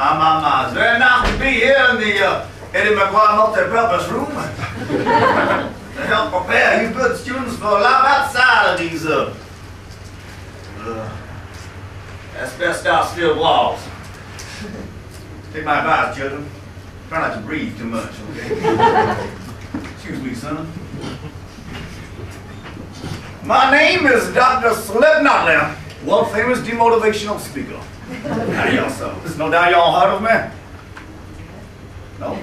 My. It's very nice to be here in the Eddie McGuire multi-purpose room to help prepare you good students for life outside of these asbestos-filled walls. Take my advice, children. Try not to breathe too much, okay? Excuse me, son. My name is Dr. Slipknot, world famous demotivational speaker. How do y'all so? There's no doubt y'all heard of me. No?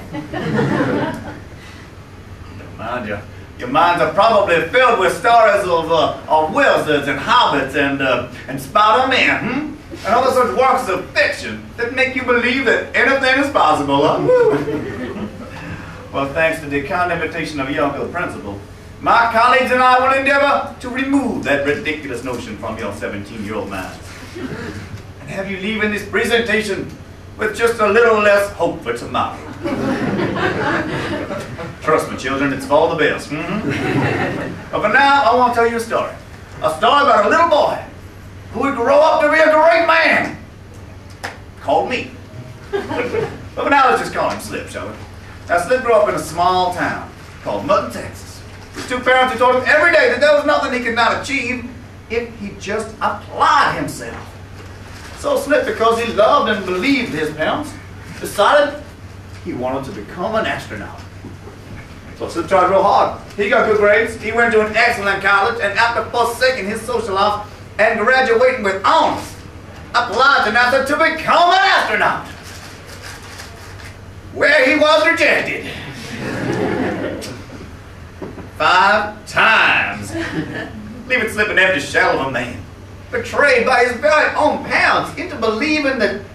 Never mind you. Your minds are probably filled with stories of wizards and hobbits and Spider-Man, and other such works of fiction that make you believe that anything is possible, huh? Well, thanks to the kind invitation of your uncle principal, my colleagues and I will endeavor to remove that ridiculous notion from your 17-year-old minds and have you leaving this presentation with just a little less hope for tomorrow. Trust me, children, it's for all the best. But for now, I want to tell you a story. A story about a little boy who would grow up to be a great man. Called me. But for now, let's just call him Slip, shall we? Now, Slip grew up in a small town called Melbourne, Texas. His two parents had told him every day that there was nothing he could not achieve if he just applied himself. So Slip, because he loved and believed his parents, decided he wanted to become an astronaut. So Slip tried real hard. He got good grades, he went to an excellent college, and after forsaking his social life and graduating with honors, applied to NASA to become an astronaut, where he was rejected 5 times, leaving Slip an empty shell of a man, betrayed by his very own parents into believing that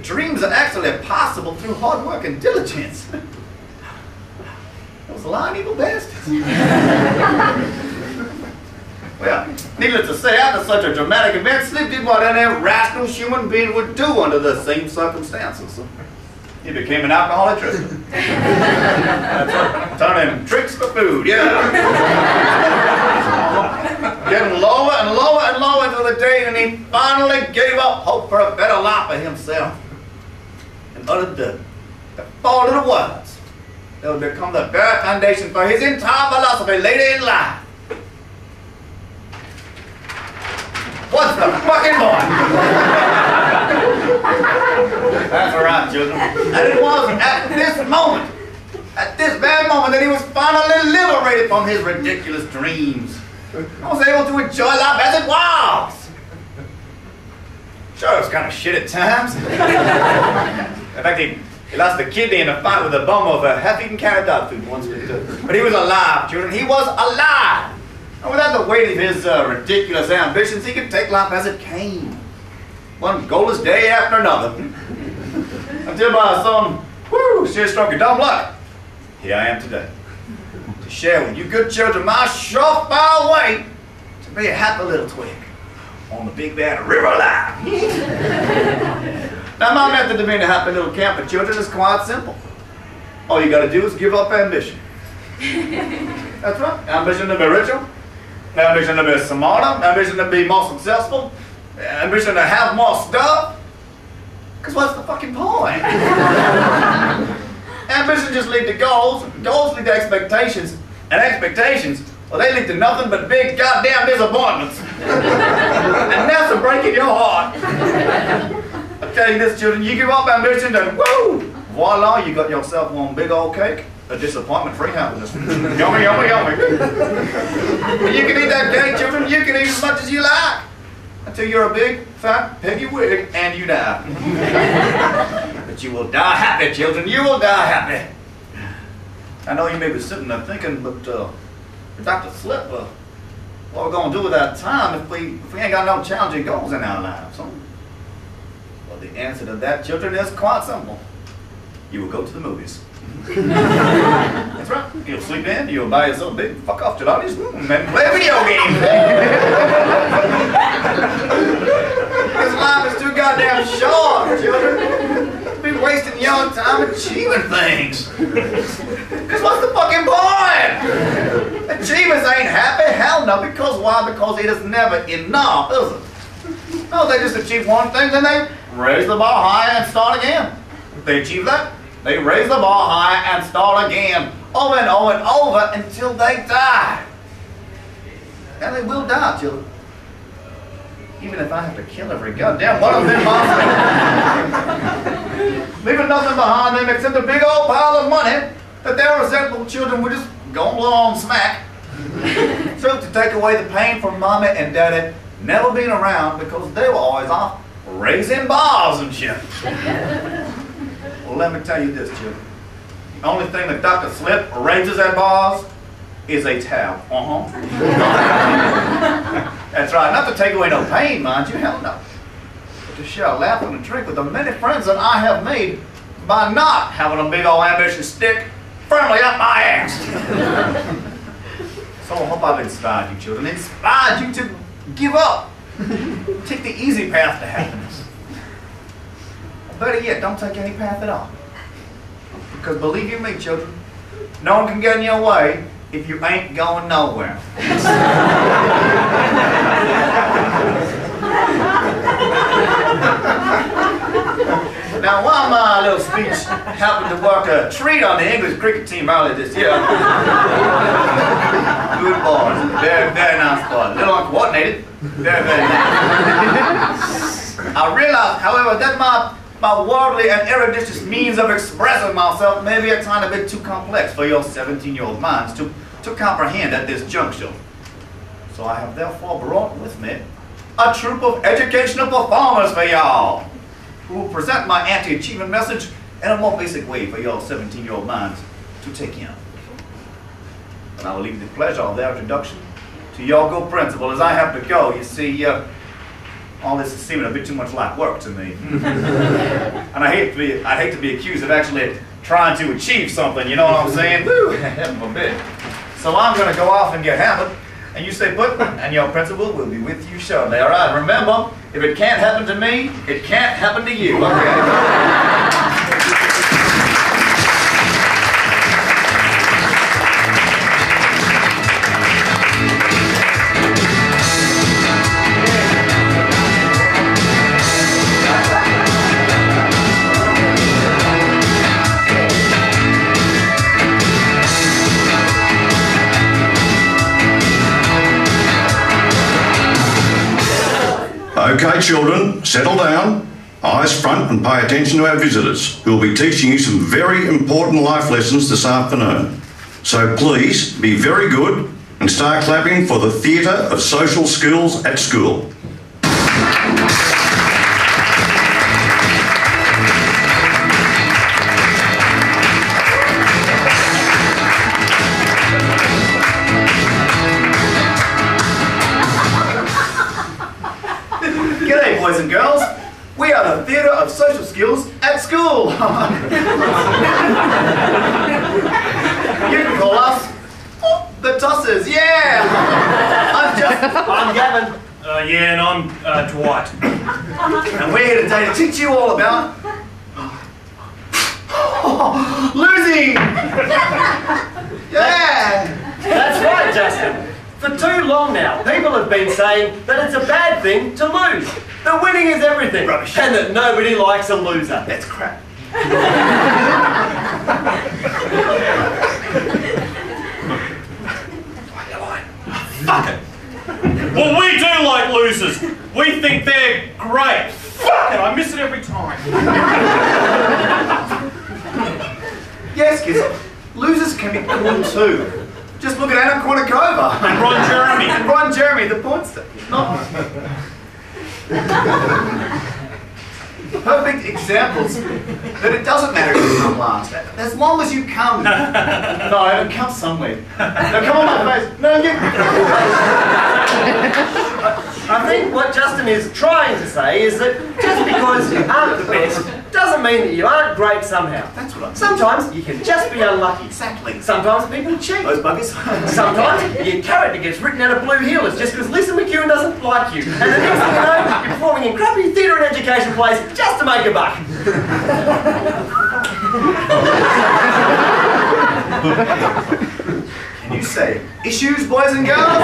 dreams are actually possible through hard work and diligence. That was a lying evil bastard. Well, needless to say, after such a dramatic event, Slip did what any rational human being would do under the same circumstances. He became an alcoholic drifter. Turning tricks for food, yeah. Getting lower and lower and lower until the day when he finally gave up hope for a better life for himself and uttered the 4 little words that would become the very foundation for his entire philosophy later in life. What's the fucking point? That's right, children. And it was at this moment, at this very moment, that he was finally liberated from his ridiculous dreams. I was able to enjoy life as it was. Sure, it was kind of shit at times. In fact, he lost a kidney in a fight with a bum of a half-eaten can of dog food once. But he was alive, children. He was alive. And without the weight of his ridiculous ambitions, he could take life as it came. One goalless day after another. Until by some sheer stroke of dumb luck, here I am today. To share with you good children my surefire way to be a happy little twig on the big bad river line. Now my method of being a happy little camp for children is quite simple. All you gotta do is give up ambition. That's right. Ambition to be richer, ambition to be smarter, ambition to be more successful, ambition to have more stuff. Because what's the fucking point? Ambition just lead to goals, goals lead to expectations, and expectations, well, they lead to nothing but big goddamn disappointments. And that's a break in your heart. I tell you this, children, you give up ambition and woo, voila, you got yourself one big old cake, a disappointment-free happiness. Yummy, yummy, yummy. You can eat that cake, children, you can eat as much as you like, until you're a big, fat, peggy wig and you die. But you will die happy, children, you will die happy. I know you may be sitting there thinking, but Dr. Slip, what are we going to do with that time if we ain't got no challenging goals in our lives? Huh? Well, the answer to that, children, is quite simple. You will go to the movies. That's right. You'll sleep in, you'll buy yourself a big fuck off gelatis and play video games. This life is too goddamn short, children. Be wasting your time achieving things. Because what's the fucking point? Achievers ain't happy. Hell no. Because why? Because it is never enough, is it? No, they just achieve one thing, then they raise the bar higher and start again. If they achieve that, they raise the bar high and start again, over and over and over until they die. And they will die, children. Even if I have to kill every goddamn one of them monsters. Leaving nothing behind them except a big old pile of money that their resentful children would just go and blow on smack. So to take away the pain from mommy and daddy never being around because they were always off raising bars and shit. Well, let me tell you this, children. The only thing that Dr. Slip raises at bars is a towel. That's right. Not to take away no pain, mind you. Hell no. But to share a laugh and a drink with the many friends that I have made by not having a big old ambitious stick firmly up my ass. So I hope I've inspired you, children. Inspired you to give up. Take the easy path to happiness. Or better yet, don't take any path at all. Because believe you me, children, no one can get in your way if you ain't going nowhere. Now, while my little speech happened to work a treat on the English cricket team earlier this year, good boys, very, very nice boys, a little uncoordinated, very, very nice. I realized, however, that my worldly and eruditious means of expressing myself may be a tiny bit too complex for your 17-year-old minds to comprehend at this juncture. So I have therefore brought with me a troupe of educational performers for y'all, who will present my anti-achievement message in a more basic way for your 17-year-old minds to take in. And I will leave the pleasure of their introduction to your good principal as I have to go. You see, all this is seeming a bit too much like work to me. And I'd hate to be accused of actually trying to achieve something, you know what I'm saying? Woo, heaven forbid. So I'm going to go off and get hammered, and you stay put, and your principal will be with you shortly. All right, remember, if it can't happen to me, it can't happen to you. Okay. Okay, children, settle down, eyes front, and pay attention to our visitors, who will be teaching you some very important life lessons this afternoon. So please be very good and start clapping for the Theatre of Social Skills at School. G'day, boys and girls. We are the Theatre of Social Skills at School. You can call us the Tossers, yeah. I'm Gavin. Yeah, and I'm Dwight. And we're here today to teach you all about losing. Yeah. That's right, Justin. For too long now, people have been saying that it's a bad thing to lose. That winning is everything. Rubbish. And that nobody likes a loser. That's crap. Fuck it. Well, we do like losers. We think they're great. Fuck it, I miss it every time. Yes, kids. Losers can be cool too. Just look at Anna Kournikova. And Ron Jeremy. And Ron Jeremy, the pornster. Not perfect examples that it doesn't matter if you come last. As long as you come. No, it'll come somewhere. Now come on my face. No, you. I think what Justin is trying to say is that just because you aren't the best doesn't mean that you aren't great somehow. That's what I'm saying. Sometimes you can just be unlucky. Exactly. Sometimes people cheat. Those buggers. Sometimes your character gets written out of blue heelers just because Lisa McEwen doesn't like you. And the next thing you know, you're performing in crappy theatre and education plays just to make a buck. Can you say issues, boys and girls?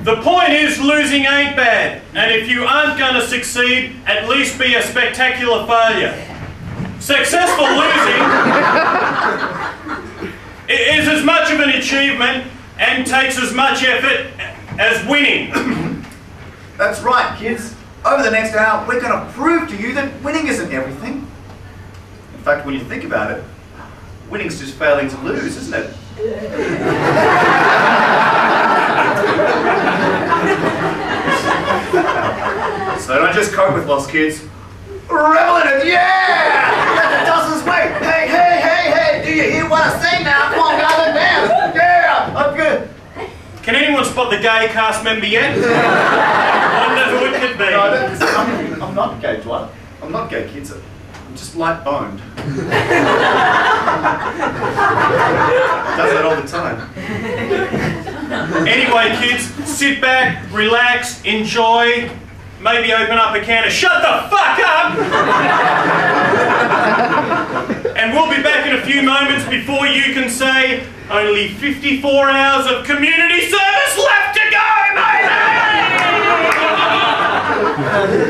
The point is, losing ain't bad. And if you aren't going to succeed, at least be a spectacular failure. Successful losing is as much of an achievement and takes as much effort as winning. That's right, kids. Over the next hour, we're going to prove to you that winning isn't everything. In fact, when you think about it, winning's just failing to lose, isn't it? So don't just cope with lost, kids. Revel in it, yeah! Let the dusters wait. Hey, hey, hey, hey! Do you hear what I say now? Come on, guys, and dance. Yeah, I'm good. Can anyone spot the gay cast member yet? I wonder who it could be. No, I'm not gay, Dwight. I'm not gay, kids. I'm just light-boned. Does that all the time. Anyway, kids, sit back, relax, enjoy. Maybe open up a can of shut the fuck up! And we'll be back in a few moments before you can say, only 54 hours of community service left to go, mate!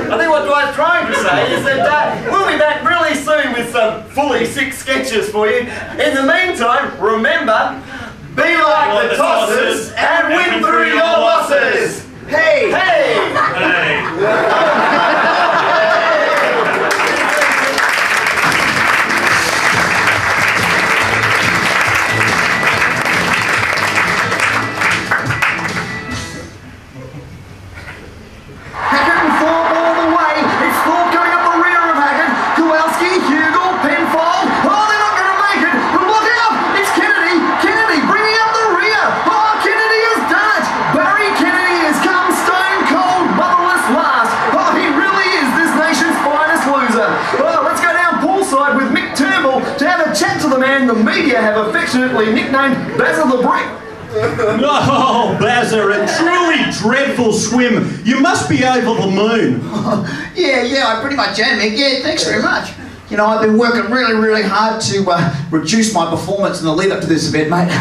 I think what Dwight's trying to say is that we'll be back really soon with some fully sick sketches for you. In the meantime, remember, be like the tossers and win through your losses! Hey! Hey! Hey. The media have affectionately nicknamed Bazza the Brick. Oh, Bazza, a truly dreadful swim. You must be over the moon. Yeah, I pretty much am, Mick. Yeah, thanks very much. You know, I've been working really hard to reduce my performance in the lead up to this event, mate.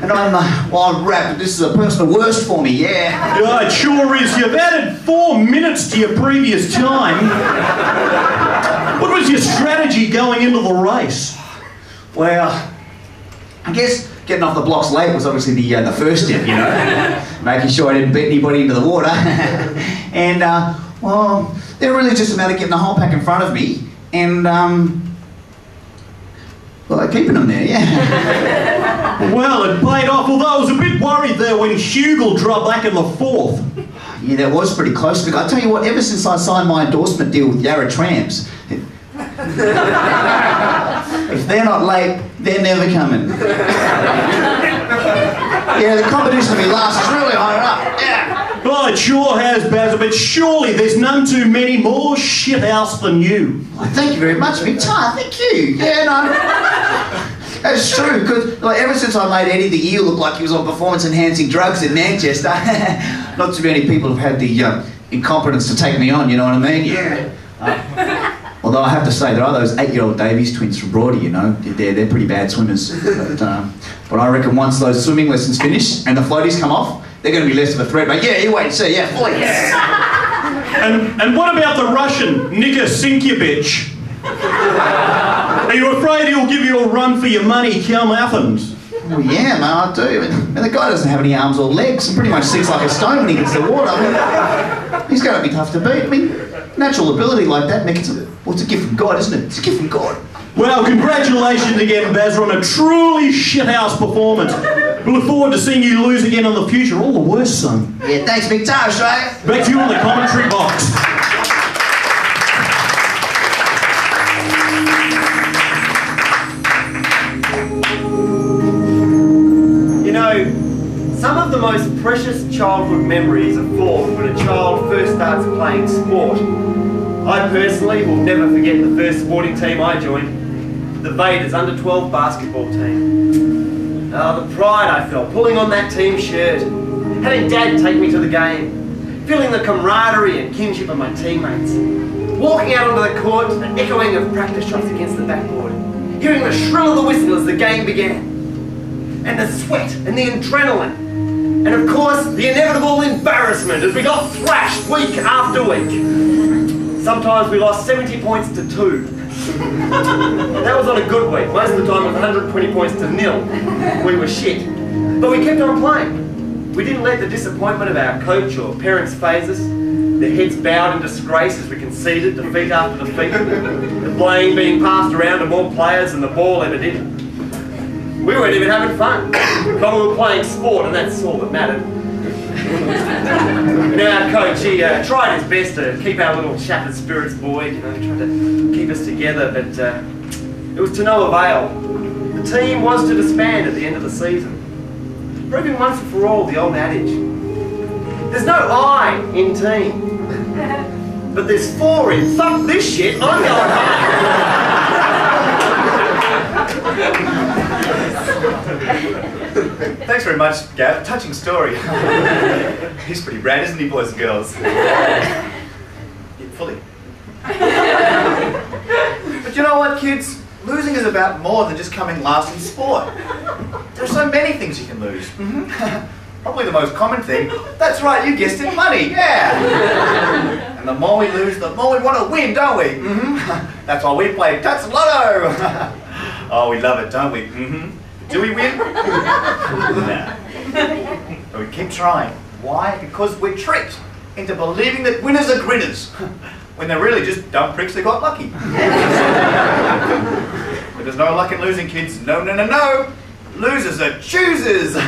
And I'm wrapped. This is a personal worst for me, yeah. Yeah, it sure is. You've added 4 minutes to your previous time. What was your strategy going into the race? Well, I guess getting off the blocks late was obviously the first step, you know. Making sure I didn't beat anybody into the water. And, well, they're really just a matter of getting the whole pack in front of me and, well, keeping them there, yeah. Well, it paid off, although I was a bit worried there when Hugel dropped back in the 4th. Yeah, that was pretty close. But I tell you what, ever since I signed my endorsement deal with Yarra Trams, if they're not late, they're never coming. Yeah, the competition to be last is really high up. Yeah. Well, it sure has, Bazza, but surely there's none too many more shithouse than you. Well, thank you very much, Mick. Thank you. Yeah, no. That's true, because like, ever since I made Eddie the Eel look like he was on performance-enhancing drugs in Manchester, not too many people have had the incompetence to take me on, you know what I mean? Yeah. Although I have to say, there are those 8-year-old Davies twins from Broady, you know. They're pretty bad swimmers. But I reckon once those swimming lessons finish and the floaties come off, they're going to be less of a threat. But yeah, you wait and see. Yeah, fully. Yeah. And what about the Russian, Nika Sinkyevich? Are you afraid he'll give you a run for your money come Athens? Well, yeah, man, I do. And the guy doesn't have any arms or legs and pretty much sinks like a stone when he hits the water. I mean, he's going to be tough to beat. I mean, natural ability like that, Mick, it's a gift from God, isn't it? It's a gift from God. Well, congratulations again, Bazza, on a truly shithouse performance. We look forward to seeing you lose again in the future. All the worst, son. Yeah, thanks, Mick. Ta, Australia. Back to you in the commentary box. You know, some of the most precious childhood memories are formed when a child first starts playing sport. I personally will never forget the first sporting team I joined, the Vaders under-12 basketball team. Oh, the pride I felt pulling on that team shirt, having Dad take me to the game, feeling the camaraderie and kinship of my teammates, walking out onto the court to the echoing of practice shots against the backboard, hearing the shrill of the whistle as the game began, and the sweat and the adrenaline. And of course, the inevitable embarrassment as we got thrashed week after week. Sometimes we lost 70 points to 2. That was on a good week. Most of the time it was 120 points to 0. We were shit. But we kept on playing. We didn't let the disappointment of our coach or parents faze us. Their heads bowed in disgrace as we conceded defeat after defeat. The blame being passed around to more players than the ball ever did. We weren't even having fun. But we were playing sport, and that's all that mattered. Now our coach, he tried his best to keep our little shattered spirits buoyed, you know, tried to keep us together, but it was to no avail. The team was to disband at the end of the season, proving once and for all the old adage. There's no I in team, but there's 4 in fuck this shit, I'm going home. Thanks very much, Gav. Touching story. He's pretty rad, isn't he, boys and girls? Yeah, fully. But you know what, kids? Losing is about more than just coming last in sport. There are so many things you can lose. Probably the most common thing, that's right, you guessed it, money, yeah. And the more we lose, the more we want to win, don't we? That's why we play Tuts Lotto. Oh, we love it, don't we? Do we win? No. But we keep trying. Why? Because we're tricked into believing that winners are grinners, when they're really just dumb pricks that got lucky. But there's no luck in losing, kids. No, no, no, no. Losers are choosers. To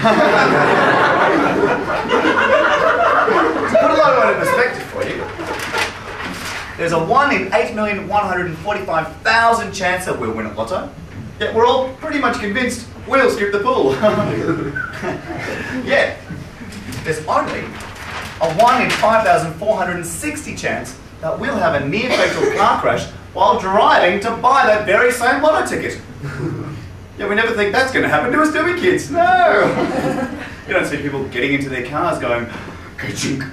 put a lot of it in perspective for you, there's a 1 in 8,145,000 chance that we'll win at Lotto. Yet we're all pretty much convinced we'll skip the pool. Yeah, there's only a 1 in 5,460 chance that we'll have a near fatal car crash while driving to buy that very same Lotto ticket. Yeah, we never think that's going to happen to us, do we, kids? No! You don't see people getting into their cars going, ka-chink,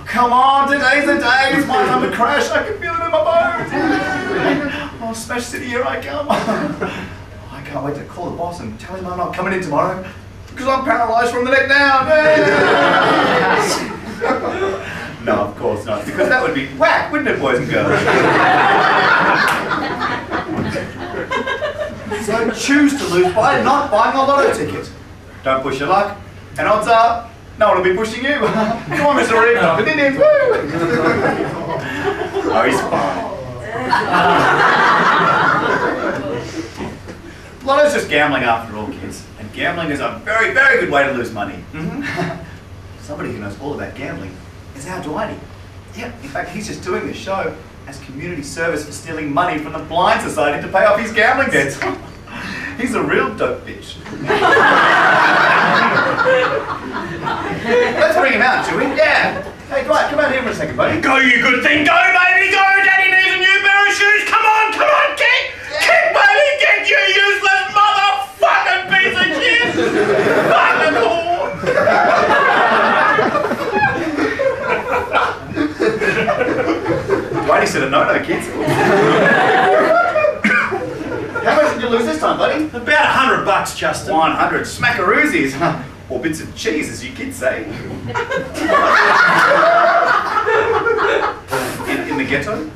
come on, today's the day, it's my time to crash, I can feel it in my bones. Oh, Smash City, here I come. I can't wait to call the boss and tell him I'm not coming in tomorrow because I'm paralysed from the neck down. No, of course not, because that would be whack, wouldn't it, boys and girls? So choose to lose by not buying a Lotto ticket. Don't push your luck, and odds are no one will be pushing you. Come on, Mr. Reed, up in Indians, woo! Oh, he's fine. Lotto's just gambling after all, kids. And gambling is a very, very good way to lose money. Somebody who knows all about gambling is our Dwighty. Yeah, in fact, he's just doing this show as community service for stealing money from the Blind Society to pay off his gambling debts. He's a real dope bitch. Let's bring him out, shall we? Yeah. Hey, Dwight, come out here for a second, buddy. Go, you good thing. Go, baby, go. Daddy needs a new pair of shoes. Come on, kick. Kick, baby, kick, you useless motherfucking piece of shit. Fucking whore. Dwighty said a no-no, kids. How much did you lose this time, buddy? About $100, Justin. 100 smackaroosies. Or bits of cheese, as you kids say. In the ghetto?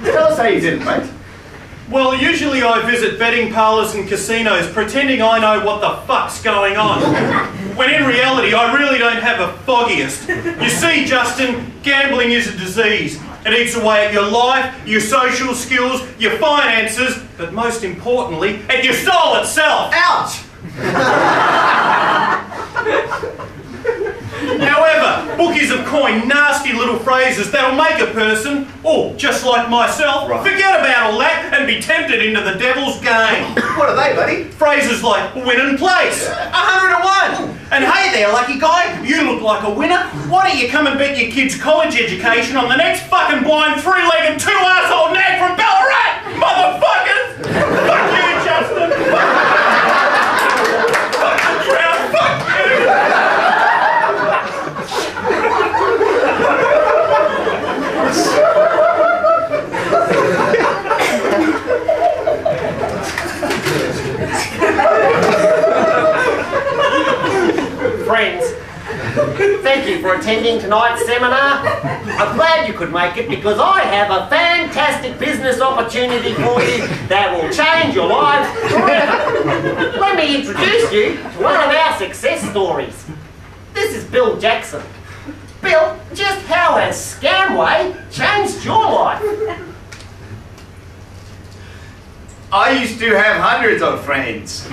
Tell us how you did it, mate. Well, usually I visit betting parlours and casinos pretending I know what the fuck's going on. When in reality, I really don't have a foggiest. You see, Justin, gambling is a disease. It eats away at your life, your social skills, your finances, but most importantly, at your soul itself. Ouch! However, bookies have coined nasty little phrases that'll make a person, or just like myself, forget about all that and be tempted into the devil's game. What are they, buddy? Phrases like win and place, 100 to 1, and hey there, lucky guy, you look like a winner. Why don't you come and bet your kid's college education on the next fucking blind, three-legged, two-arsehole nag from Ballarat, motherfuckers! Fuck you, Justin! Fuck the crowd, fuck you! for attending tonight's seminar. I'm glad you could make it because I have a fantastic business opportunity for you that will change your lives forever. Let me introduce you to one of our success stories. This is Bill Jackson. Bill, just how has Scamway changed your life? I used to have hundreds of friends.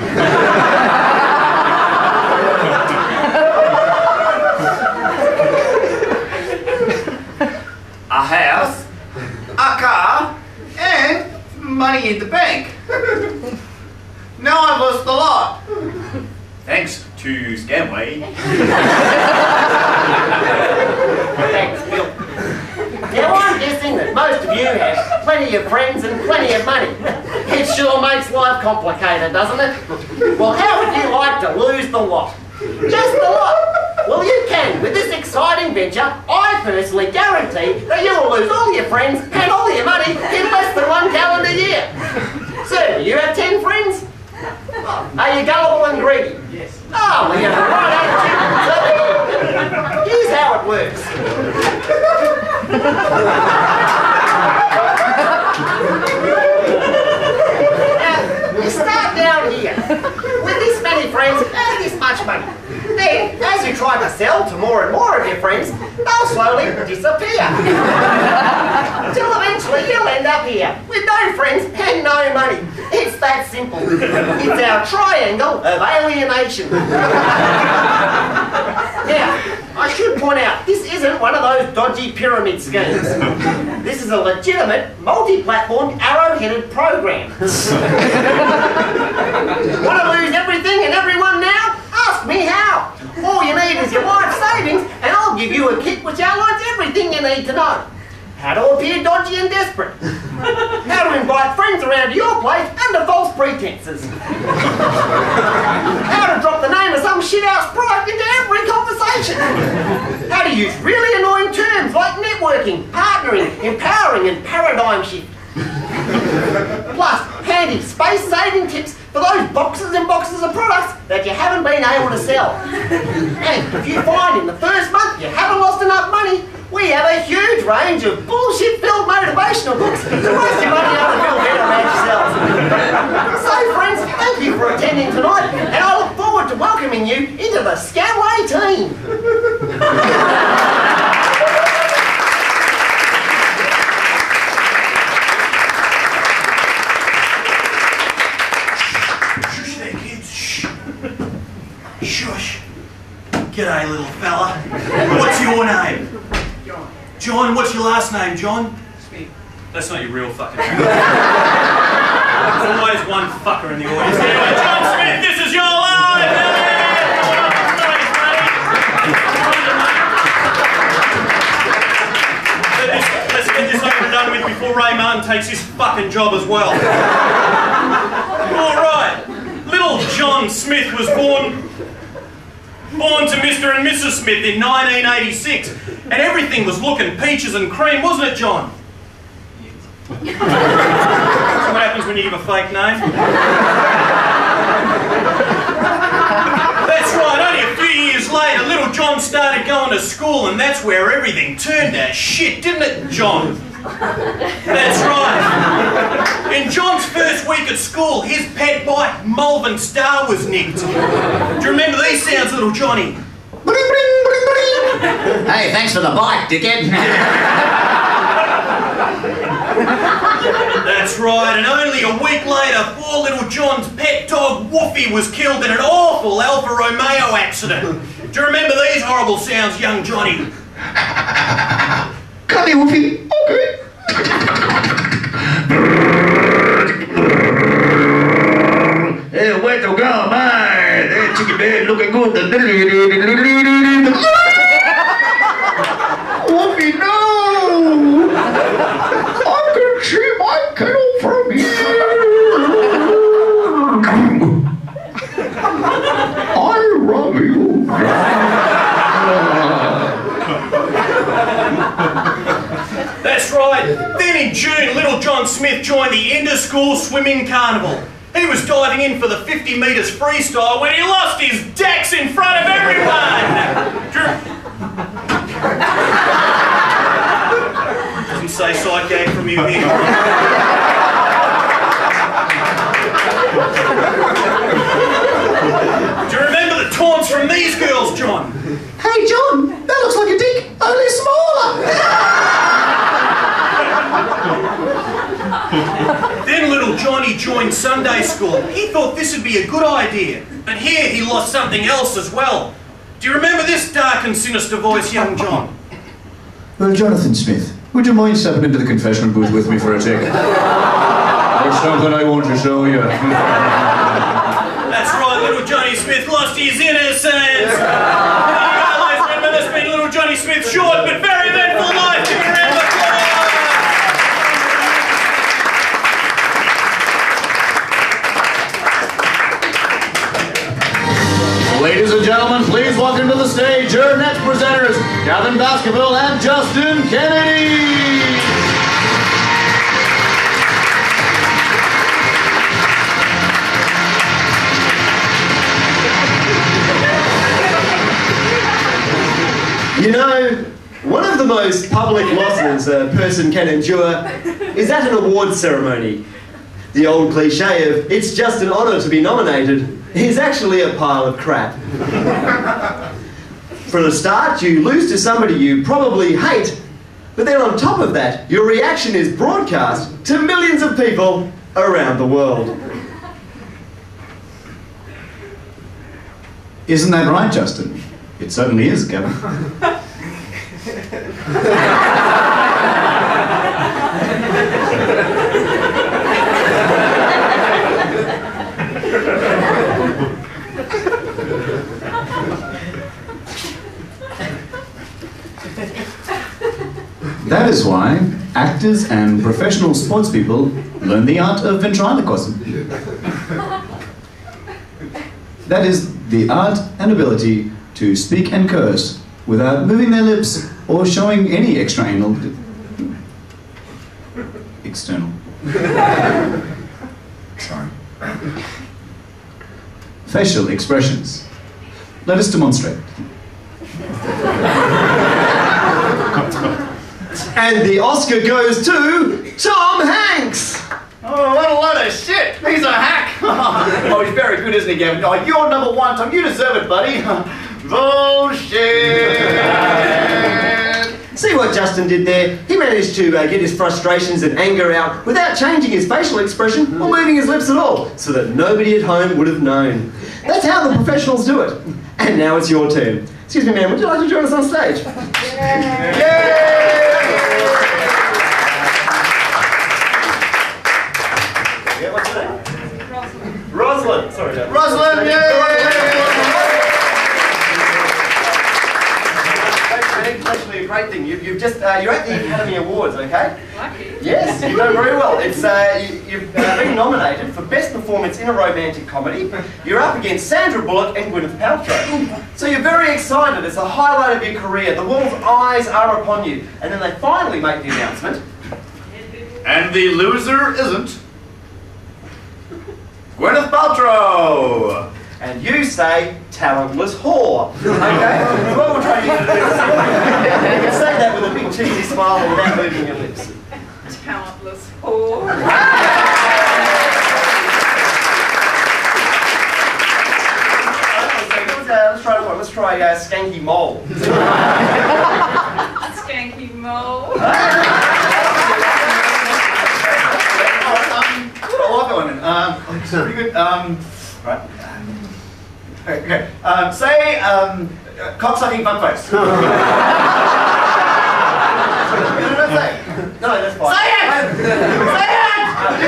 A house, a car, and money in the bank. Now I've lost a lot. Thanks to Scamway. Thanks, Bill. Now I'm guessing that most of you have plenty of friends and plenty of money. It sure makes life complicated, doesn't it? Well, how would you like to lose the lot? Just the lot. Well, you can. With this exciting venture, I personally guarantee that you will lose all your friends and all your money in less than 1 calendar year. So, do you have 10 friends? Are you gullible and greedy? Yes. Oh, well, you have the right attitude. So, here's how it works. Now, you start down here with this many friends and this much money. Then, as you try to sell to more and more of your friends, they'll slowly disappear. Till eventually you'll end up here with no friends and no money. It's that simple. It's our triangle of alienation. Now, I should point out, this isn't one of those dodgy pyramid schemes. This is a legitimate, multi-platform, arrow-headed program. Want to lose everything and everyone now? Ask me how. All you need is your life savings and I'll give you a kit which outlines everything you need to know. How to appear dodgy and desperate. How to invite friends around to your place under false pretenses. How to drop the name of some shithouse product into every conversation. How to use really annoying terms like networking, partnering, empowering and paradigm shift. Plus, handy space-saving tips for those boxes and boxes of products that you haven't been able to sell. And if you find in the first month you haven't lost enough money, we have a huge range of bullshit-filled motivational books to waste your money on to feel better about yourselves. So friends, thank you for attending tonight, and I look forward to welcoming you into the Scamway team. Shush there, kids. Shh. Shush. G'day, little fella. What's your name? John, what's your last name, John? Smith. That's not your real fucking name. There's always one fucker in the audience. Anyway, John Smith, this is your life! Let's get this over and done with before Ray Martin takes his fucking job as well. Alright, little John Smith was born to Mr. and Mrs. Smith in 1986, and everything was looking peaches and cream, wasn't it, John? Yes. That's what happens when you give a fake name. That's right, only a few years later, little John started going to school, and that's where everything turned to shit, didn't it, John? That's right. In John's first week at school, his pet bike, Malvern Star, was nicked. Do you remember these sounds, little Johnny? Bling, bling, bling, bling. Hey, thanks for the bike, dickhead. That's right, and only a week later, poor little John's pet dog, Woofy, was killed in an awful Alfa Romeo accident. Do you remember these horrible sounds, young Johnny? Come here, Woofy. Okay. Hey, where to go, man? That chicken bed looking good. Woofy, no! I can see my kettle from here. I love you. That's right. Then in June, little John Smith joined the inter-school swimming carnival. He was diving in for the 50 metres freestyle when he lost his dacks in front of everyone. Doesn't say side gag from you here. Do you remember the taunts from these girls, John? Hey, John, that looks like a dick, only smaller. Then little Johnny joined Sunday school. He thought this would be a good idea. And here he lost something else as well. Do you remember this dark and sinister voice, young John? Well, Jonathan Smith, would you mind stepping into the confessional booth with me for a second? There's something I want to show you. That's right, little Johnny Smith lost his innocence. Guys, remember this been little Johnny Smith's short but very eventful life. Give him a round of applause. Ladies and gentlemen, please welcome to the stage your next presenters, Gavin Baskerville and Justin Kennedy. You know, one of the most public losses a person can endure is at an awards ceremony. The old cliche of, it's just an honour to be nominated, is actually a pile of crap. From the start, you lose to somebody you probably hate, but then on top of that, your reaction is broadcast to millions of people around the world. Isn't that right, Justin? It certainly is, Gavin. That is why actors and professional sports people learn the art of ventriloquism. That is the art and ability to speak and curse without moving their lips or showing any external. Sorry. Facial expressions. Let us demonstrate. And the Oscar goes to Tom Hanks! Oh, what a load of shit! He's a hack! Oh, he's very good, isn't he, Gavin? Oh, you're number one, Tom. You deserve it, buddy. Bullshit! See what Justin did there? He managed to get his frustrations and anger out without changing his facial expression or moving his lips at all, so that nobody at home would have known. That's how the professionals do it. And now it's your turn. Excuse me, ma'am, would you like to join us on stage? What's your name? Rosalind. Sorry, Dad. Rosalind, yay! It's actually a great thing. You're at the Academy Awards, okay? Lucky. Yes, you've done very well. You've been nominated for Best Performance in a Romantic Comedy. You're up against Sandra Bullock and Gwyneth Paltrow. So you're very excited. It's a highlight of your career. The world's eyes are upon you. And then they finally make the announcement. And the loser isn't Gwyneth Paltrow! And you say, talentless whore. Okay? So what we're trying to get to do is you can say that with a big cheesy smile and without moving your lips. Talentless whore. Let's try Skanky Mole. Skanky mole. I like that one. Pretty good. Right. Okay. Say, cocksucking fuckface. No, that's fine. Say it! Say it!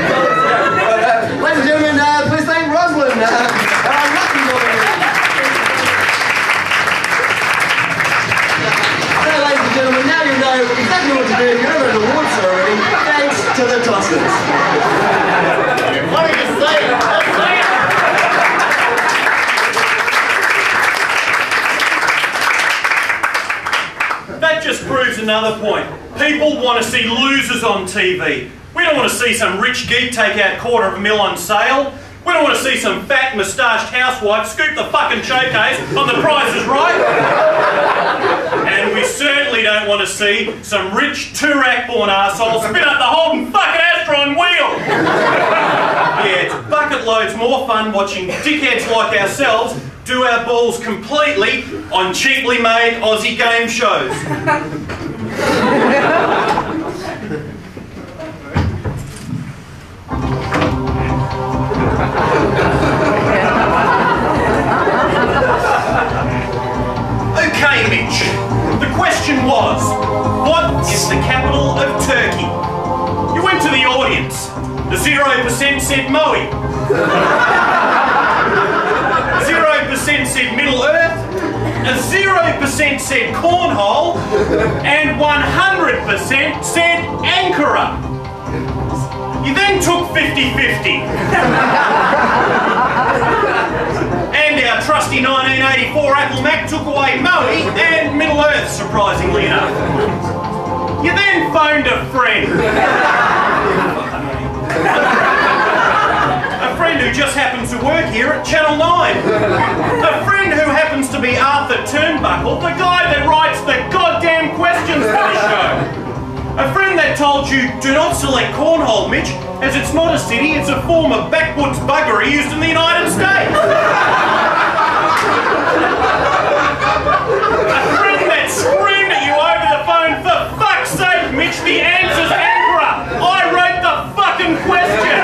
Ladies and gentlemen, please thank Rosalind. Lucky woman. So, ladies and gentlemen, now you know exactly what to do if you're ever at an awards ceremony, thanks to the tossers. What are you saying? Say it! That just proves another point. People want to see losers on TV. We don't want to see some rich geek take out $250,000 on sale. We don't want to see some fat moustached housewife scoop the fucking showcase on The Price is Right. And we certainly don't want to see some rich Turak-born arsehole spin up the Holden fucking Astron wheel. Yeah, it's bucket loads more fun watching dickheads like ourselves do our balls completely on cheaply made Aussie game shows. Okay, Mitch. The question was, what is the capital of Turkey? You went to the audience. The 0% said Moe. 0% said Middle Earth. A 0% said Cornhole. And 100% said Ankara. You then took 50-50. And our trusty 1984 Apple Mac took away Moe and Middle Earth, surprisingly enough. You then phoned a friend. A friend who just happens to work here at Channel 9. A friend who happens to be Arthur Turnbuckle, the guy that writes the goddamn questions for the show. A friend that told you, do not select Cornhole, Mitch, as it's not a city, it's a form of backwoods buggery used in the United States. A friend that screamed at you over the phone, for fuck's sake, Mitch, the answer's Ankara. I wrote the fucking question.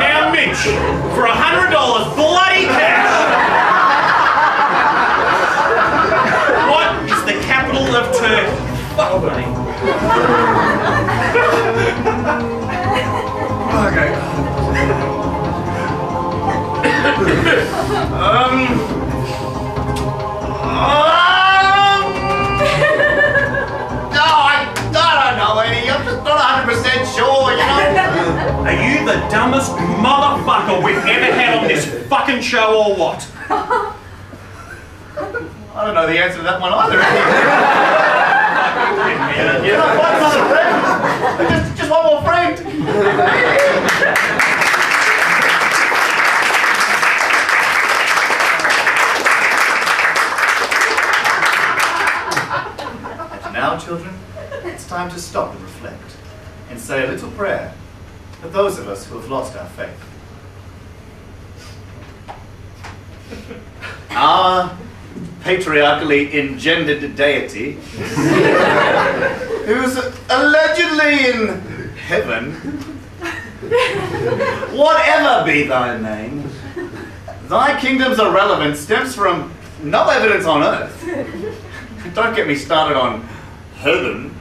Now, Mitch, for $100 bloody cash, the capital of Turkey. Fuck, buddy. Okay. No, I don't know any. I'm just not 100% sure, you know. Are you the dumbest motherfucker we've ever had on this fucking show or what? I don't know the answer to that one either. You know, one other friend. Just one more friend. And now, children, it's time to stop and reflect and say a little prayer for those of us who have lost our faith. Our patriarchally engendered deity, who's allegedly in heaven, whatever be thy name, thy kingdom's irrelevance stems from no evidence on earth. Don't get me started on heaven.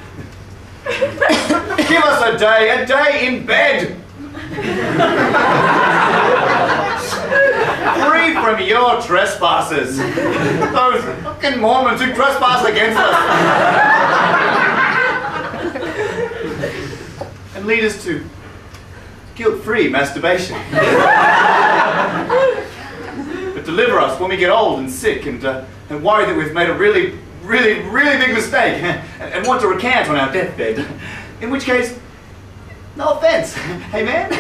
Give us a day in bed. Free from your trespasses. Those fucking Mormons who trespass against us. And lead us to guilt-free masturbation. But deliver us when we get old and sick and worry that we've made a really big mistake and want to recant on our deathbed. In which case, no offense. Hey, man?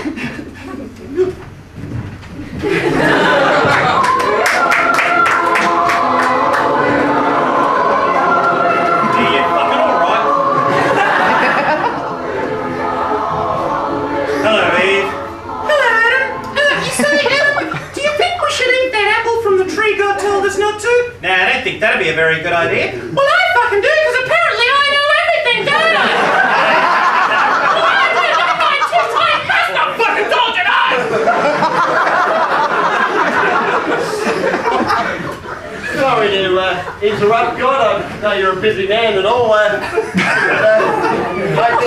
Not to? Nah, I don't think that'd be a very good idea. Well, I fucking do, because apparently I know everything, don't I? Well, I do, never mind, two-time master fucking told you no! Sorry to interrupt, God. I know you're a busy man and all. Mate,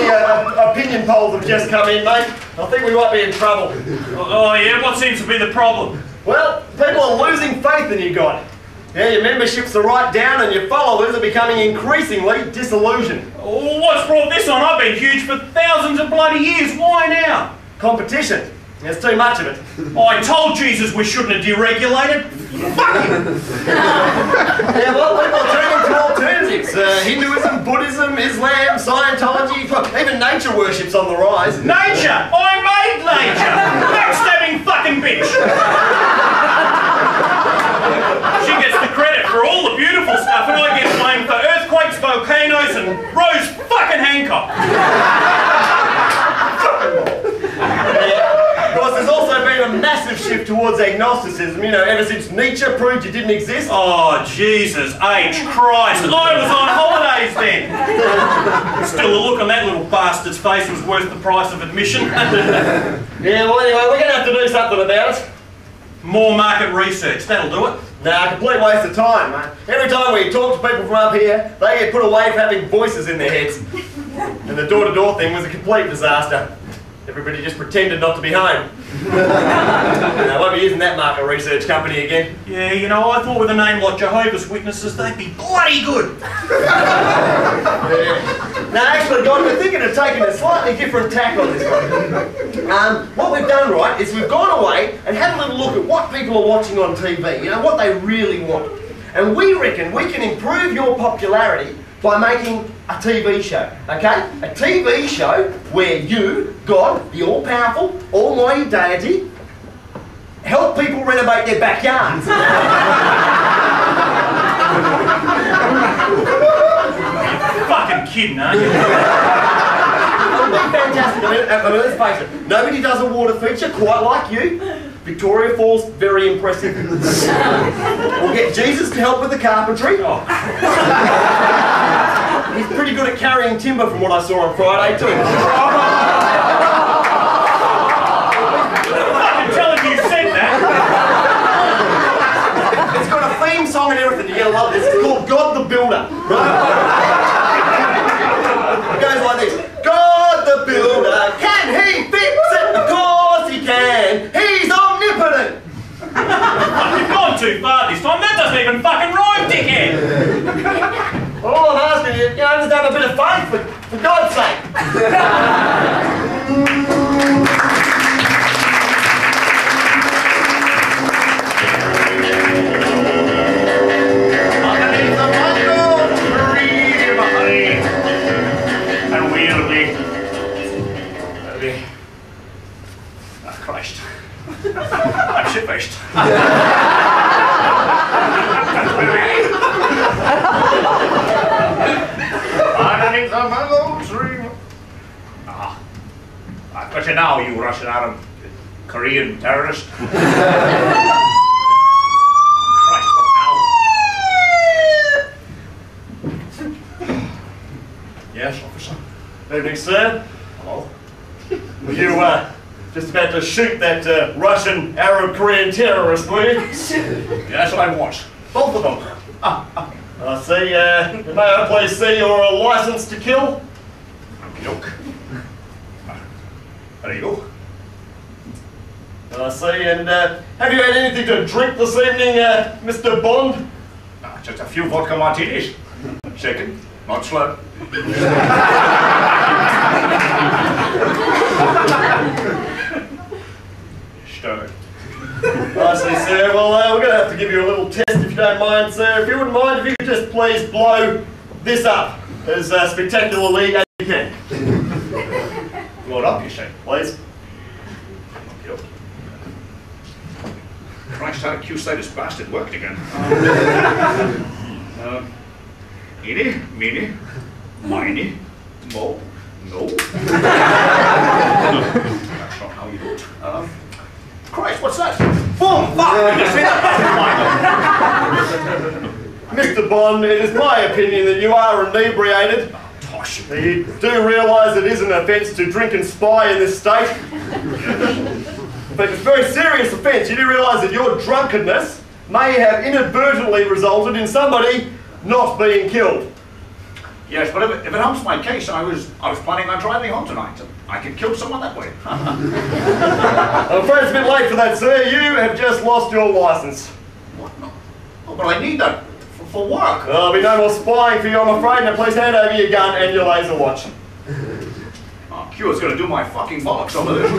the opinion polls have just come in, mate. I think we might be in trouble. Oh, yeah? What seems to be the problem? Well, people are losing faith in you, God. Yeah, your memberships are right down and your followers are becoming increasingly disillusioned. Oh, what's brought this on? I've been huge for thousands of bloody years. Why now? Competition. There's too much of it. I told Jesus we shouldn't have deregulated. Fuck him! Yeah, well, people are turning to alternatives. Hinduism, Buddhism, Islam, Scientology, even nature worship's on the rise. Nature? I made nature! Backstabbing fucking bitch! She gets the credit for all the beautiful stuff, and I get blamed for earthquakes, volcanoes, and Rose fucking Hancock. Of course, there's also been a massive shift towards agnosticism, you know, ever since Nietzsche proved you didn't exist. Oh, Jesus H. Christ. I was on holidays then. Still, the look on that little bastard's face was worth the price of admission. Yeah, well, anyway, we're going to have to do something about it. More market research, that'll do it. Nah, complete waste of time, mate. Every time we talk to people from up here, they get put away for having voices in their heads. And the door-to-door thing was a complete disaster. Everybody just pretended not to be home. I won't be using that market research company again. Yeah, you know, I thought with a name like Jehovah's Witnesses, they'd be bloody good. Now, actually, Don, we're thinking of taking a slightly different tack on this one. What we've done, right, is we've gone away and had a little look at what people are watching on TV, you know, what they really want. And we reckon we can improve your popularity by making a TV show, okay? A TV show where you, God, the all-powerful, almighty deity, help people renovate their backyards. You're fucking kidding, aren't you? Fantastic. I mean, let's face it, nobody does a water feature quite like you. Victoria Falls, very impressive. We'll get Jesus to help with the carpentry. Oh. He's pretty good at carrying timber from what I saw on Friday too. I'm telling you said that. It's got a theme song and everything, you're gonna love this. It's called God the Builder. It goes like this. God the Builder, can he fix it? Of course he can. He's omnipotent. You've gone too far this time. That doesn't even fucking rhyme, dickhead. All I'm asking you, just have a bit of faith, for God's sake. Underneath the mango tree behind, and we'll be... Ah, Christ. I'm shit-faced. Underneath the mango tree. Ah, I've got you now, you Russian Arab Korean terrorist. Christ, what now? Yes, officer. Evening, sir. Hello? Were you just about to shoot that Russian Arab Korean terrorist, were you? Yes, I was. Both of them. I see, may I please see your license to kill? Look. There you go. I see, and have you had anything to drink this evening, Mr. Bond? Just a few vodka martinis. Shaken, not slurred. Stirred. I see, sir. Well, we're going to have to give you a little test if you don't mind, sir. If you wouldn't mind, if you could just please blow this up as spectacularly as you can. Blow it up, you say? Please. Christ, how did Q say this bastard worked again? Eeny, meeny, miny, mo, no. That's not how you do it. Christ, what's that? Boom! Fuck! Did you see that? Mr. Bond, it is my opinion that you are inebriated. Tosh. You do realise it is an offence to drink and spy in this state? But it's a very serious offence. You do realise that your drunkenness may have inadvertently resulted in somebody not being killed. Yes, but if it helps my case, I was planning on driving home tonight. I could kill someone that way. I'm afraid it's a bit late for that, sir. You have just lost your licence. What? No. Oh, but I need that for work. There'll be no more spying for you, I'm afraid. Now please hand over your gun and your laser watch. Oh, Q is going to do my fucking bollocks over this.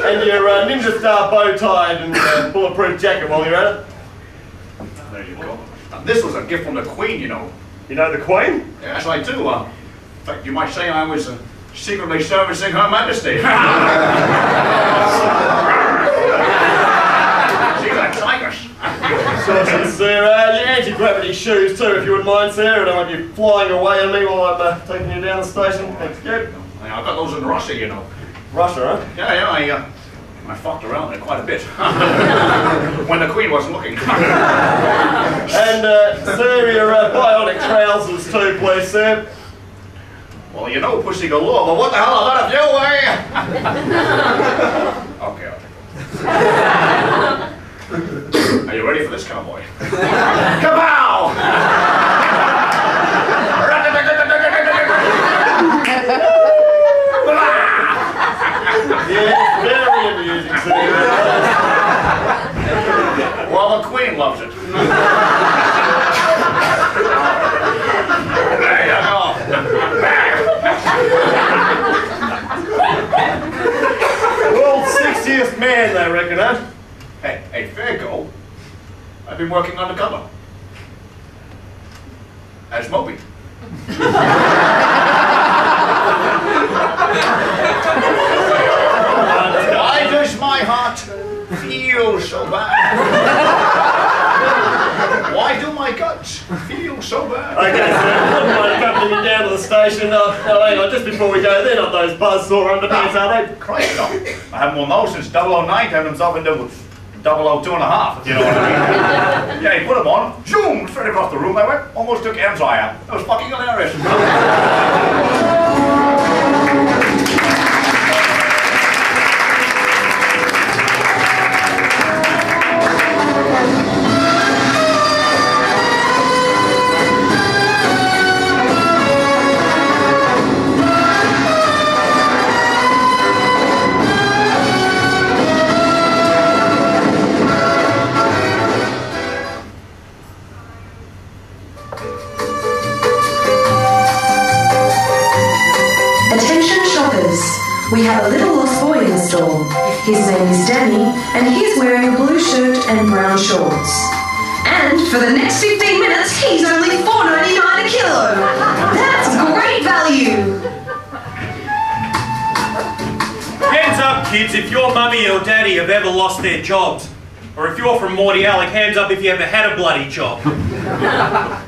And your ninja star bow tied and bulletproof jacket while you're at it. There you go. This was a gift from the Queen, you know. You know the Queen? Yes, I do. In fact, you might say I was secretly servicing Her Majesty. She's a tigress. Caution, sir. Your anti-gravity shoes too, if you wouldn't mind, sir. I don't want you flying away on me while I'm taking you down the station. Thanks, good. I got those in Russia, you know. Russia, huh? Yeah, I fucked around there quite a bit. When the Queen wasn't looking. And, sir, your bionic trousers too, please, sir. Well, you know pussy galore, but what the hell is that if you weigh? Okay, I'll take it. Are you ready for this, cowboy? Kapow! Yeah, very amusing, sir. Well, the Queen loves it. There you go. World's 60th man, they reckon, huh? Hey, fair go. I've been working undercover. As Moby. Why does my heart feel so bad? Why do my guts feel so bad? Okay, sir, wouldn't mind accompanying me down to the station. Hang on, just before we go, they're not those buzzsaw underpants, are they? Christ, no. I haven't worn those since 009 turned himself into 002.5, if you know what I mean. Yeah, he put them on, zoom, straight across the room they went, almost took M's eye out. That was fucking hilarious. We have a little lost boy in the store. His name is Danny, and he's wearing a blue shirt and brown shorts. And for the next 15 minutes, he's only $4.99 a kilo. That's great value. Hands up, kids, if your mummy or daddy have ever lost their jobs. Or if you're from Morty Alec, hands up if you ever had a bloody job.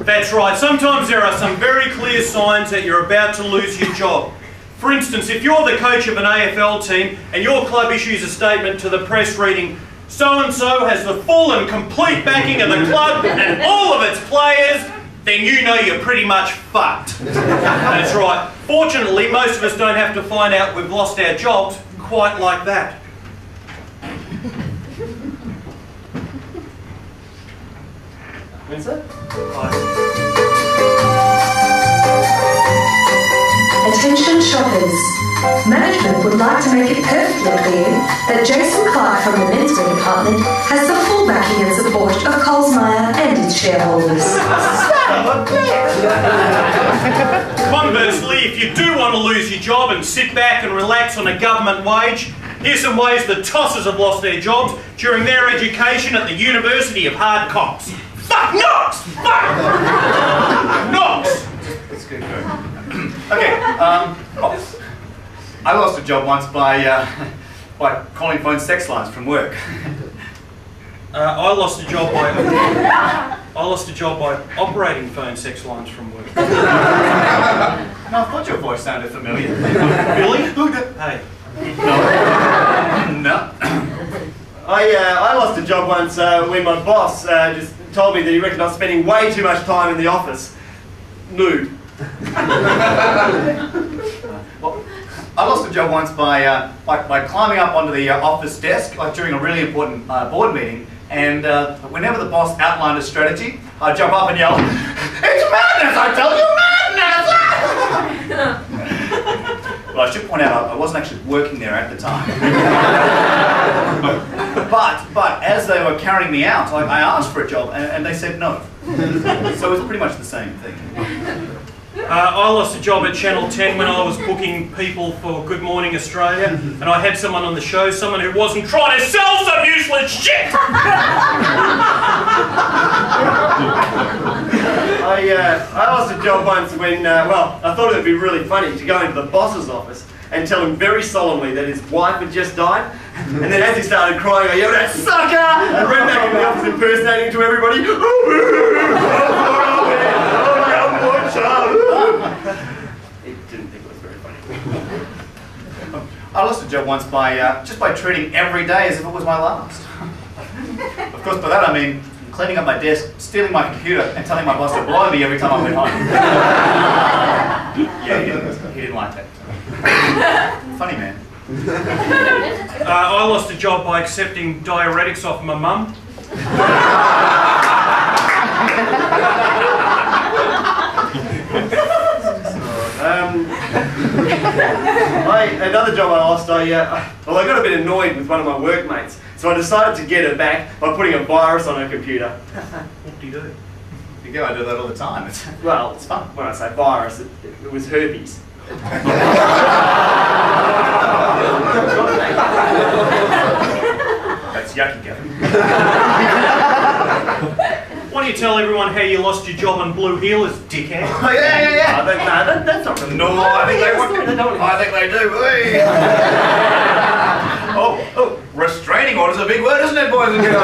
That's right, sometimes there are some very clear signs that you're about to lose your job. For instance, if you're the coach of an AFL team and your club issues a statement to the press reading, so-and-so has the full and complete backing of the club and all of its players, then you know you're pretty much fucked. That's right. Fortunately, most of us don't have to find out we've lost our jobs quite like that. Winsor? Attention shoppers. Management would like to make it perfectly clear that Jason Clark from the menswear department has the full backing and support of Colesmeyer and its shareholders. Conversely, if you do want to lose your job and sit back and relax on a government wage, here's some ways the tossers have lost their jobs during their education at the University of Hard Cocks. Fuck Knox! Fuck! Knox! That's good. Okay, I lost a job once by calling phone sex lines from work. I lost a job by operating phone sex lines from work. No, I thought your voice sounded familiar. Really? Who did? Hey. No. I lost a job once when my boss just told me that he reckoned I was spending way too much time in the office. Nude. Well, I lost a job once by climbing up onto the office desk, like during a really important board meeting, and whenever the boss outlined a strategy, I'd jump up and yell, "It's madness! I tell you, madness!" Well, I should point out I wasn't actually working there at the time. but as they were carrying me out, I asked for a job, and they said no. So it was pretty much the same thing. I lost a job at Channel 10 when I was booking people for Good Morning Australia, and I had someone on the show, someone who wasn't trying to sell some useless shit! I lost a job once when, well, I thought it would be really funny to go into the boss's office and tell him very solemnly that his wife had just died, And then as he started crying, I yelled out, "Sucker!" and ran back in the office impersonating to everybody. He didn't think it was very funny. I lost a job once by just by treating every day as if it was my last. Of course, by that I mean cleaning up my desk, stealing my computer, and telling my boss to blow me every time I went home. Yeah, he didn't like that. Funny man. I lost a job by accepting diuretics off my mum. Another job I lost, I got a bit annoyed with one of my workmates, so I decided to get her back by putting a virus on her computer. What do you do? You go, I do that all the time. It's fun. When I say virus, it was herpes. That's yucky, Gavin. Why don't you tell everyone how you lost your job on Blue Heelers, dickhead? Oh, yeah. That's not really. No, I think they want. I think they do. Hey. Oh, restraining order's a big word, isn't it, boys and girls?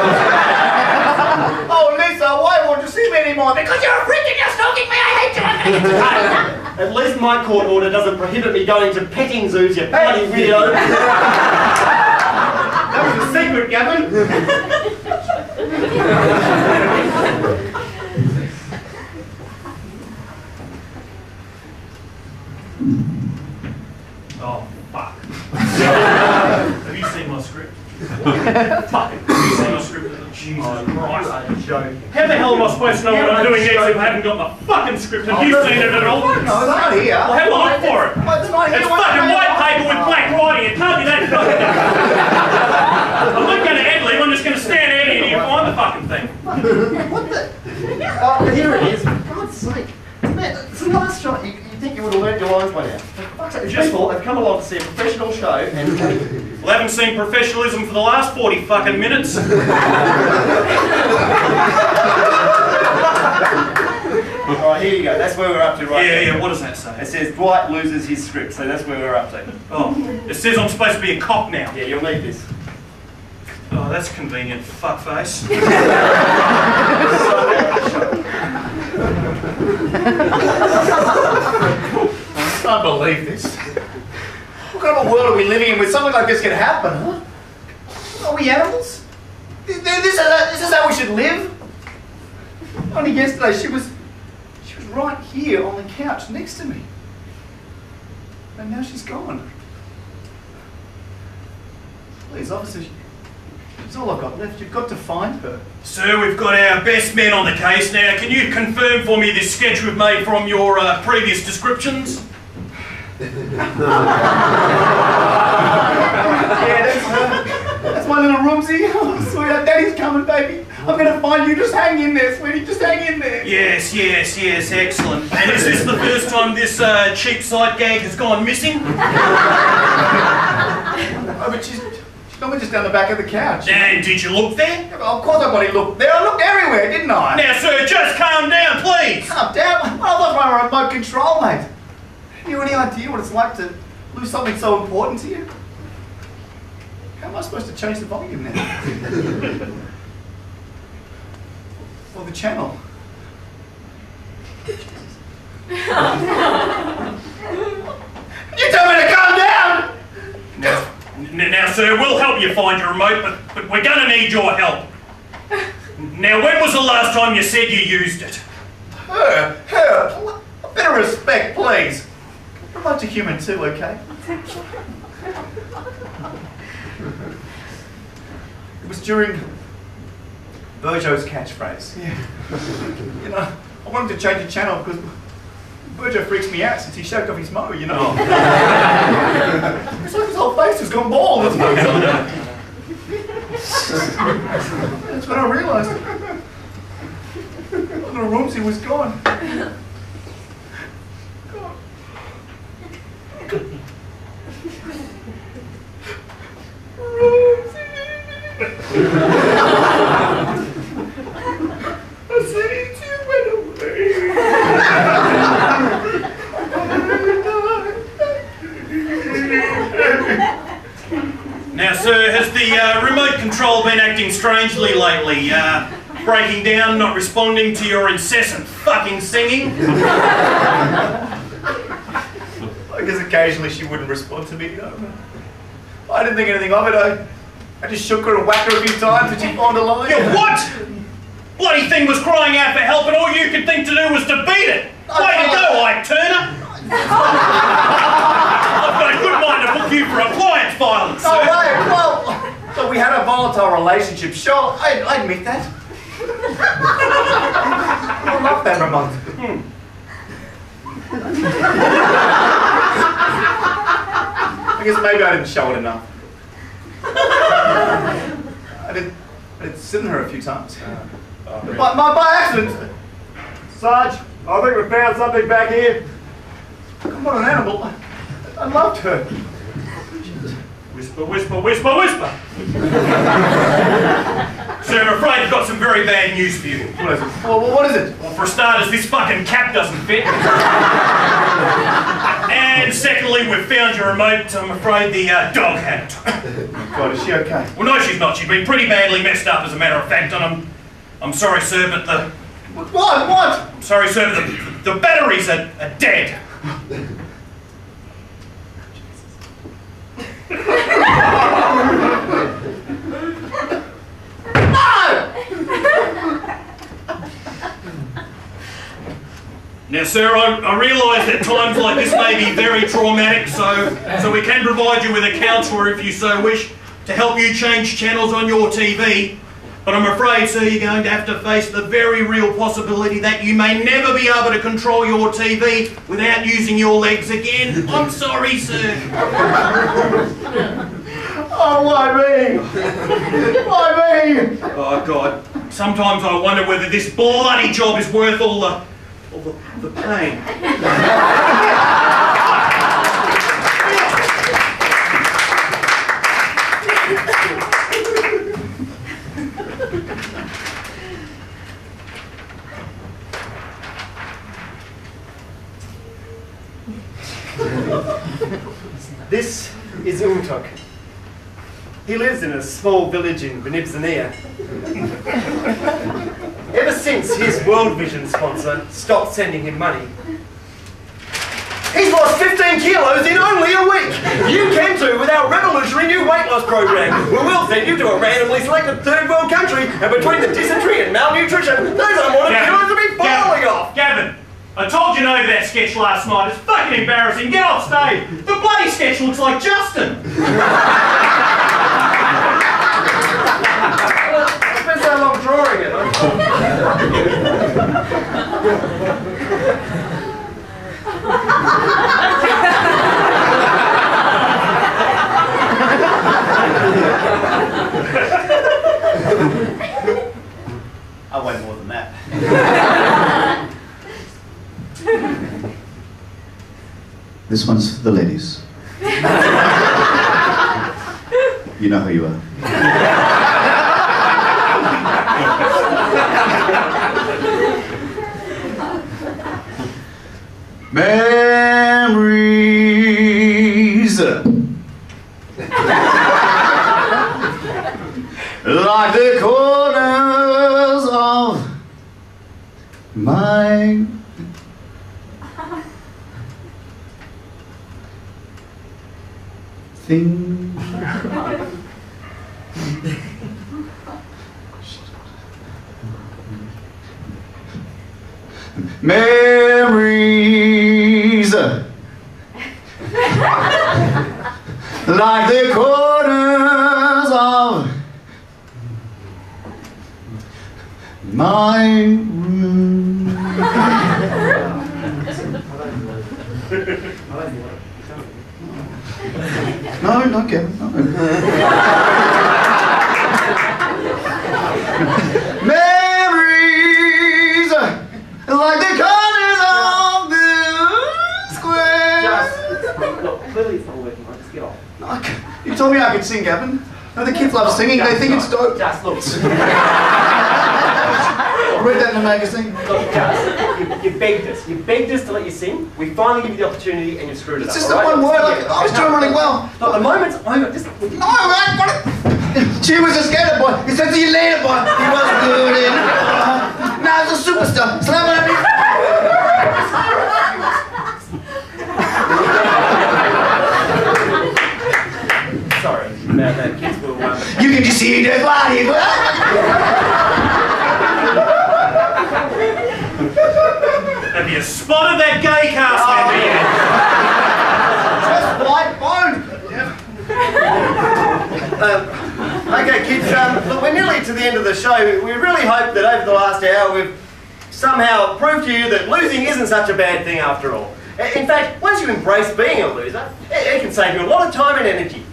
Oh, Lisa, why won't you see me anymore? Because you're a freak and you're stalking me. I hate you. I'm gonna get you tired. At least my court order doesn't prohibit me going to petting zoos, you bloody weirdo. That was a secret, Gavin. Oh, fuck. Have you seen my script? Fuck it. Have you seen my script? Jesus Christ. How the hell am I supposed to know what I'm doing next if I haven't got my fucking script? Have you seen it at all? No, it's not here. Well, have a look for it. It's not here. It's fucking white paper with black writing. It can't be that fucking dumb. I'm not going to ad-lib. I'm just going to stand out here and you find the fucking thing. What the? Oh, here it is. For God's sake. Man, it's a nice shot. You think you would have learned your lines by now. People have come along to see a professional show and... Well, I haven't seen professionalism for the last 40 fucking minutes. Alright, here you go. That's where we're up to right now. Yeah, what does that say? It says Dwight loses his script, so that's where we're up to. Oh, it says I'm supposed to be a cop now. Yeah, you'll need this. Oh, that's convenient, fuckface. I can't believe this. What kind of a world are we living in where something like this can happen, huh? Are we animals? This is how we should live? Only yesterday she was right here on the couch next to me. And now she's gone. Please, officer, she's all I've got left. You've got to find her. Sir, we've got our best men on the case now. Can you confirm for me this sketch we've made from your previous descriptions? Yeah, that's her. That's my little roomsie. Oh, sweetheart, Daddy's coming, baby. I'm going to find you. Just hang in there, sweetie. Just hang in there. Yes, excellent. And is this the first time this cheap sight gag has gone missing? Oh, but she's normally just down the back of the couch. And did you look there? Yeah, well, of course I bloody looked there. I looked everywhere, didn't I? Now, sir, just calm down, please. Calm down. I lost my remote control, mate. Have you any idea what it's like to lose something so important to you? How am I supposed to change the volume now? Or the channel? You told me to calm down! Now, sir, we'll help you find your remote, but we're going to need your help. Now, when was the last time you said you used it? Her, a bit of respect, please. Remote's a human too, okay? It was during Virgo's catchphrase. Yeah. You know, I wanted to change the channel because Virgo freaks me out since he shaved off his mo, you know. Oh. It's like his whole face has gone bald. That's when I realised. The little roomsie was gone. I said it too went away. Now, Sir, has the remote control been acting strangely lately? Breaking down, not responding to your incessant fucking singing? I guess occasionally she wouldn't respond to me, you know. I didn't think anything of it. I just shook her and whacked her a few times and she found a line. Yeah, what? Bloody thing was crying out for help and all you could think to do was to beat it. Way to go, Ike Turner. I've got a good mind to book you for appliance violence, sir. Oh, right, well, so we had a volatile relationship, sure, I admit that. I love that remote. I guess maybe I didn't show it enough. I did sit in her a few times. By accident. Sarge, I think we found something back here. What an animal. I loved her. Whisper, whisper, whisper, whisper. Sir, I'm afraid I've got some very bad news for you. What is it? Well, what is it? Well, for starters, this fucking cap doesn't fit. And secondly, we've found your remote. I'm afraid the dog had it. Oh God, is she okay? Well, no, she's not. She's been pretty badly messed up, as a matter of fact, and I'm sorry, sir, but the... What? I'm sorry, sir, but the batteries are dead. Now, sir, I realise that times like this may be very traumatic, so we can provide you with a counsellor if you so wish to help you change channels on your TV. But I'm afraid, sir, you're going to have to face the very real possibility that you may never be able to control your TV without using your legs again. I'm sorry, sir. Oh, why me? Why me? Oh, God. Sometimes I wonder whether this bloody job is worth all the pain. This is Untuk. He lives in a small village in Benibzania. Ever since his World Vision sponsor stopped sending him money, he's lost 15 kilos in only a week. You can too with our revolutionary new weight loss program, where we'll send you to a randomly selected third world country, and between the dysentery and malnutrition, those unwanted kilos will be falling off. Gavin, I told you no to that sketch last night. It's fucking embarrassing. Get off stage. The bloody sketch looks like Justin. Depends how long drawing it. I weigh more than that. This one's for the ladies. You know who you are. Memories like the corners of my thing. Memories like the corners of my room. No, not Kevin. No. Memories like the corners of the square. Look, clearly it's not working. Just get off. You told me I could sing, Gavin. No, the kids love singing. They think it's dope. Just look. read that in the magazine. Look, Gus, you begged us. You begged us to let you sing. We finally give you the opportunity and you screwed it up. It's just the one word. Like, I was doing really well. Look, the moment's over. Just... No, I got it. She was a skater boy. He said, see you later, boy. He was good. Now he's a superstar. Slam it. Sorry about that, kids. Will You can just see that body. Have you spotted that gay cast member yet? Okay, kids, look, we're nearly to the end of the show. We really hope that over the last hour we've somehow proved to you that losing isn't such a bad thing after all. In fact, once you embrace being a loser, it can save you a lot of time and energy.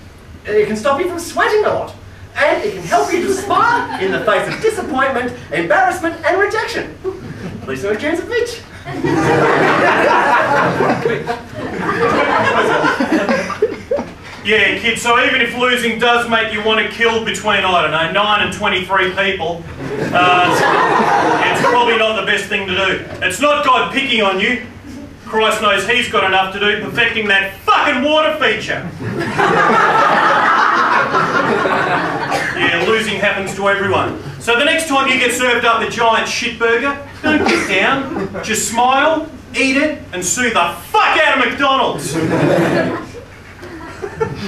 It can stop you from sweating a lot. And it can help you to smile in the face of disappointment, embarrassment and rejection. At least no chance of bitch. Yeah, kids, so even if losing does make you want to kill between, I don't know, 9 and 23 people, it's probably not the best thing to do. It's not God picking on you. Christ knows he's got enough to do perfecting that fucking water feature. Yeah, losing happens to everyone. So the next time you get served up a giant shit burger, don't get down, just smile, eat it, and sue the fuck out of McDonald's.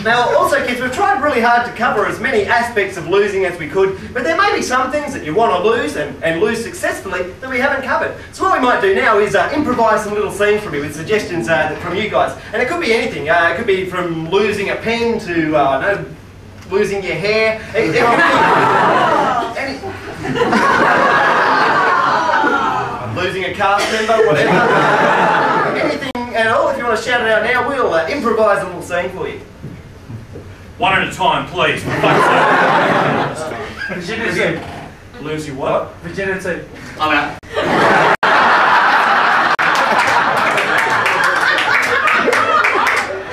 Now, also, kids, we've tried really hard to cover as many aspects of losing as we could, but there may be some things that you want to lose and lose successfully that we haven't covered. So what we might do now is improvise some little scenes from you with suggestions from you guys. And it could be anything. It could be from losing a pen to, no, losing your hair. It could be losing a cast member, whatever. Anything at all. If you want to shout it out now, we'll improvise a little scene for you. One at a time, please. For fuck's sake. Virginity. Lose your what? Virginity. I'm out.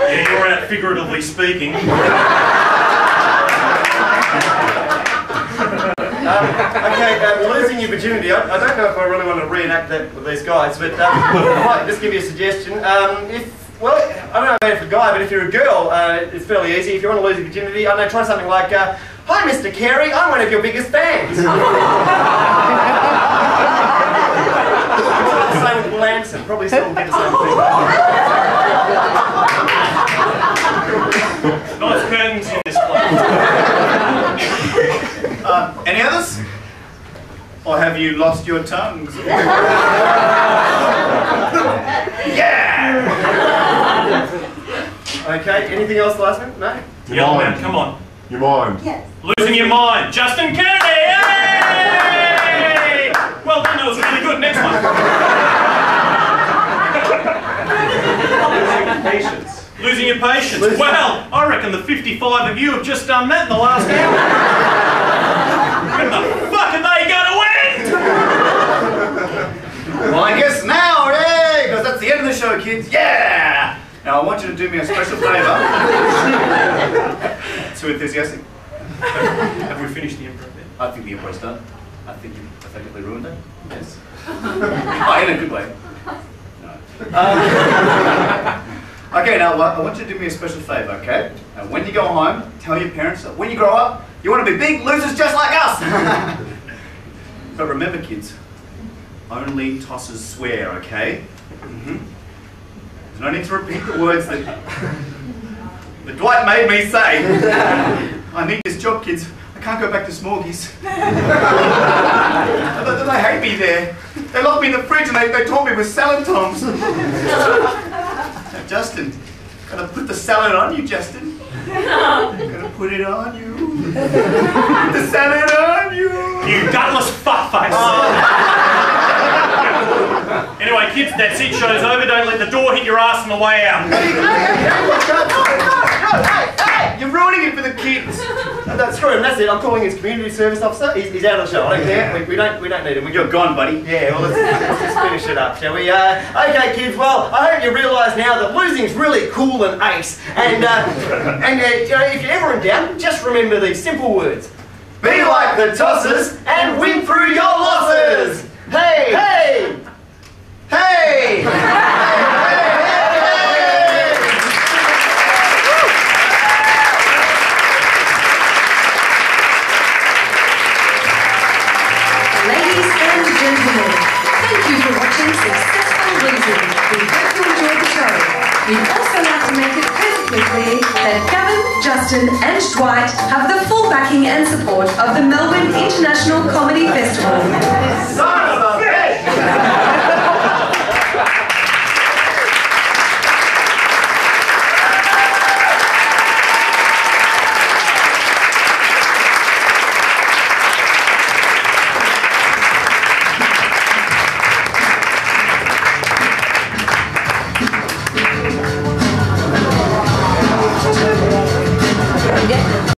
Yeah, you're out figuratively speaking. Okay, losing your virginity. I don't know if I really want to reenact that with these guys, but I might just give you a suggestion. Well, I don't know about if you're a guy, but if you're a girl, it's fairly easy. If you want to lose your virginity, I don't know, try something like, hi Mr. Carey, I'm one of your biggest fans. Same with Will Anderson, probably still get the same thing. Nice curtains in this place. Any others? Or have you lost your tongues? Yeah! Okay, anything else last minute? No? Young man, come on. Your mind. Yes. Losing your mind. Justin Kennedy! Yay! Well done, that was really good. Next one. Patience. Losing your patience. Well, I reckon the 55 of you have just done that in the last hour. When the fuck are they going to win? Well, I guess now, yay! Because that's the end of the show, kids. Yeah! Now, I want you to do me a special favour. Too enthusiastic. Have we finished the improv bit? I think the impro's done. I think you've effectively ruined it. Yes. Oh, in a good way. No. Okay, now I want you to do me a special favour, okay? And when you go home, tell your parents that when you grow up, you want to be big losers just like us. But remember, kids, only tossers swear, okay? There's no need to repeat the words that Dwight made me say. I need this job, kids. I can't go back to Smorgies. They hate me there. They locked me in the fridge and they taught me with salad tongs. Now, Justin, gonna put the salad on you, Justin. Gonna put it on you. Put the salad on you. You gutless fuckface. Anyway, kids, that's it. Show's over. Don't let the door hit your ass on the way out. Hey, you're ruining it for the kids. Screw him, that's it. I'm calling his community service officer. He's out of the show. I don't care. We don't need him. You're gone, buddy. Yeah, well, let's just finish it up, shall we? Okay, kids. Well, I hope you realise now that losing's really cool and ace. And you know, if you're ever in doubt, just remember these simple words: be like the tossers and win through your losses. Hey! Hey! Hey! Ladies and gentlemen, thank you for watching Successful Losing. We hope you enjoyed the show. We'd also like to make it perfectly clear that Gavin, Justin and Dwight have the full backing and support of the Melbourne International Comedy Festival.